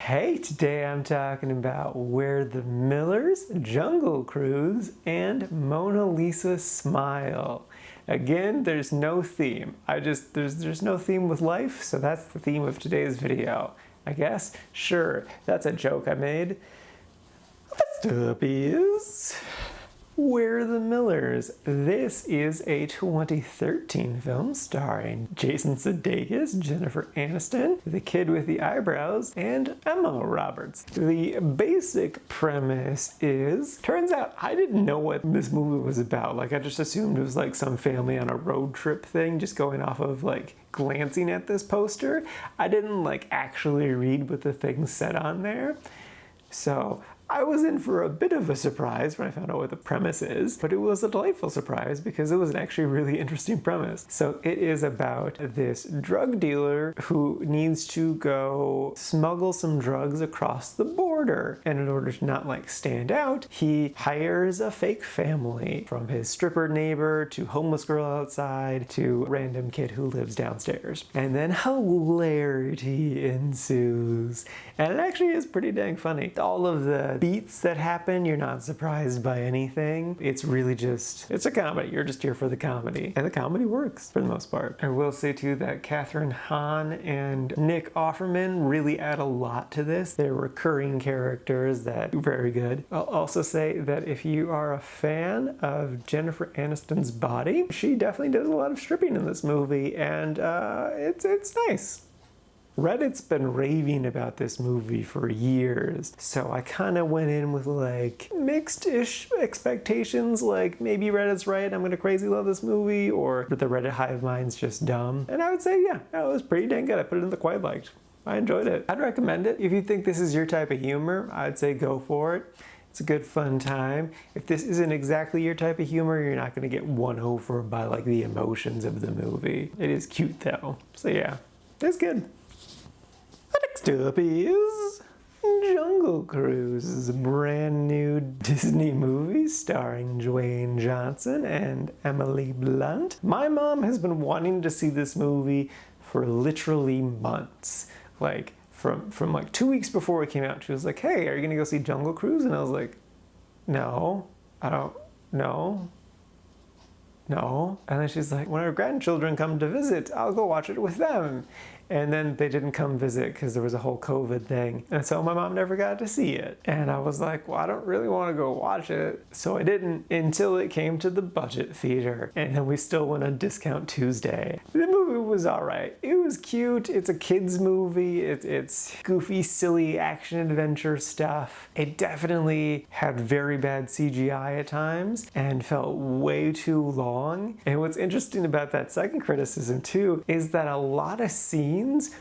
Hey, today I'm talking about We're the Millers, Jungle Cruise, and Mona Lisa Smile. Again, there's no theme. There's no theme with life, so that's the theme of today's video. I guess? Sure, that's a joke I made. First up is We're the Millers. This is a 2013 film starring Jason Sudeikis, Jennifer Aniston, the kid with the eyebrows, and Emma Roberts. The basic premise is, turns out I didn't know what this movie was about. Like, I just assumed it was like some family on a road trip thing, just going off of like glancing at this poster. I didn't like actually read what the thing said on there. So I was in for a bit of a surprise when I found out what the premise is, but it was a delightful surprise because it was an actually really interesting premise. So it is about this drug dealer who needs to go smuggle some drugs across the border. And in order to not like stand out, he hires a fake family, from his stripper neighbor to homeless girl outside to random kid who lives downstairs. And then hilarity ensues. And it actually is pretty dang funny. All of the beats that happen, you're not surprised by anything. It's really just, it's a comedy. You're just here for the comedy. And the comedy works for the most part. I will say too that Kathryn Hahn and Nick Offerman really add a lot to this. They're recurring characters that are very good. I'll also say that if you are a fan of Jennifer Aniston's body, she definitely does a lot of stripping in this movie, and it's nice. Reddit's been raving about this movie for years, so I kind of went in with like mixed-ish expectations, like maybe Reddit's right, I'm gonna crazy love this movie, or that the Reddit hive mind's just dumb. And I would say, yeah, it was pretty dang good. I put it in the quite liked. I enjoyed it. I'd recommend it. If you think this is your type of humor, I'd say go for it. It's a good fun time. If this isn't exactly your type of humor, you're not gonna get won over by like the emotions of the movie. It is cute though, so yeah, it's good. Next up is Jungle Cruise, a brand new Disney movie starring Dwayne Johnson and Emily Blunt. My mom has been wanting to see this movie for literally months. Like from like 2 weeks before it came out, she was like, hey, are you gonna go see Jungle Cruise? And I was like, no, I don't know. No. And then she's like, when our grandchildren come to visit, I'll go watch it with them. And then they didn't come visit because there was a whole COVID thing. And so my mom never got to see it. And I was like, well, I don't really want to go watch it. So I didn't until it came to the budget theater. And then we still went on Discount Tuesday. The movie was all right. It was cute. It's a kid's movie. It's goofy, silly action adventure stuff. It definitely had very bad CGI at times and felt way too long. And what's interesting about that second criticism too is that a lot of scenes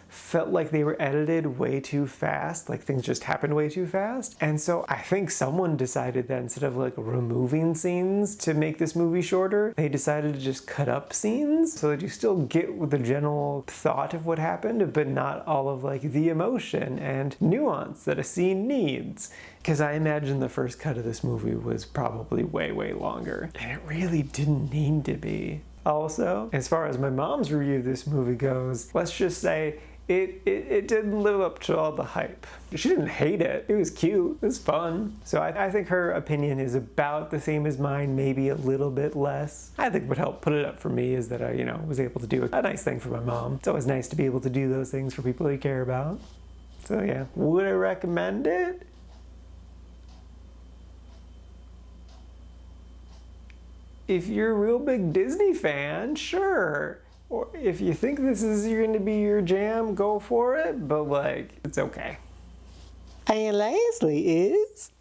felt like they were edited way too fast, like things just happened way too fast. And so I think someone decided that instead of like removing scenes to make this movie shorter, they decided to just cut up scenes so that you still get the general thought of what happened, but not all of like the emotion and nuance that a scene needs. Because I imagine the first cut of this movie was probably way, way longer. And it really didn't need to be. Also, as far as my mom's review of this movie goes, let's just say it didn't live up to all the hype. She didn't hate it. It was cute. It was fun. So I think her opinion is about the same as mine, maybe a little bit less. I think what helped put it up for me is that I, was able to do a nice thing for my mom. It's always nice to be able to do those things for people you care about. So yeah, would I recommend it? If you're a real big Disney fan, sure. Or if you think this is going to be your jam, go for it, but like, it's okay. And lastly is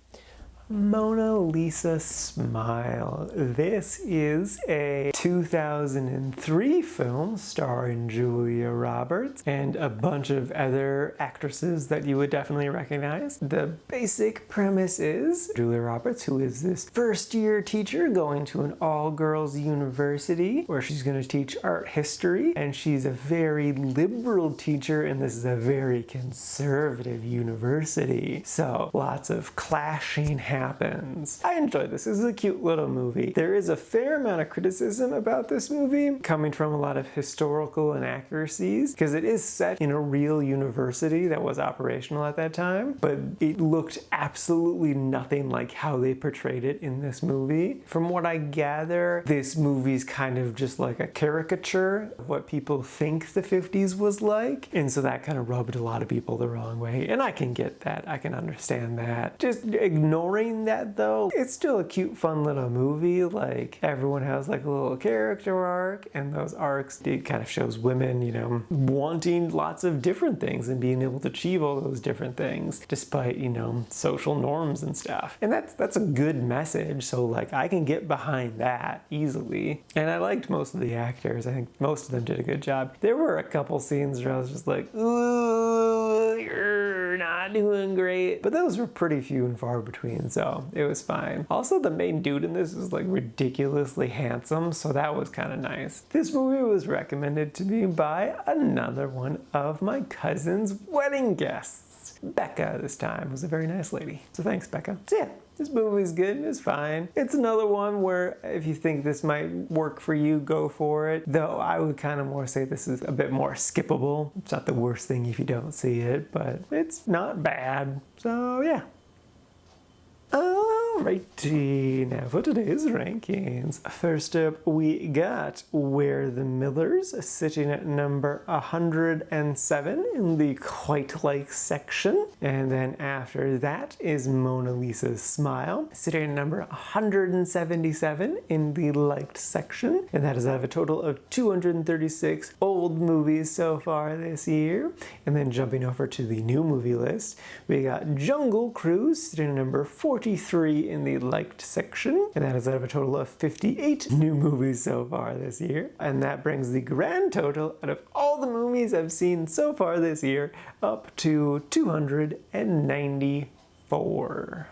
Mona Lisa Smile. This is a 2003 film starring Julia Roberts and a bunch of other actresses that you would definitely recognize. The basic premise is Julia Roberts, who is this first-year teacher going to an all-girls university where she's going to teach art history, and she's a very liberal teacher, and this is a very conservative university. So lots of clashing happens. I enjoyed this. This is a cute little movie. There is a fair amount of criticism about this movie, coming from a lot of historical inaccuracies, because it is set in a real university that was operational at that time, but it looked absolutely nothing like how they portrayed it in this movie. From what I gather, this movie's kind of just like a caricature of what people think the 50s was like, and so that kind of rubbed a lot of people the wrong way, and I can get that. I can understand that. Just ignoring that though, it's still a cute, fun little movie. Like, everyone has like a little character arc, and those arcs, it kind of shows women, you know, wanting lots of different things and being able to achieve all those different things despite, you know, social norms and stuff. And that's a good message, so like I can get behind that easily. And I liked most of the actors. I think most of them did a good job. There were a couple scenes where I was just like, ooh, you're not doing great. But those were pretty few and far between, so it was fine. Also, the main dude in this is like ridiculously handsome, so that was kind of nice. This movie was recommended to me by another one of my cousin's wedding guests. Becca this time was a very nice lady. So thanks, Becca. So yeah, this movie's good, it's fine. It's another one where if you think this might work for you, go for it. Though I would kind of more say this is a bit more skippable. It's not the worst thing if you don't see it, but it's not bad. So yeah. Alrighty, now for today's rankings. First up, we got We're the Millers, sitting at number 107 in the quite like section. And then after that is Mona Lisa's Smile, sitting at number 177 in the liked section. And that is out of a total of 236 old movies so far this year. And then jumping over to the new movie list, we got Jungle Cruise, sitting at number 43 in the liked section, and that is out of a total of 58 new movies so far this year. And that brings the grand total out of all the movies I've seen so far this year up to 294.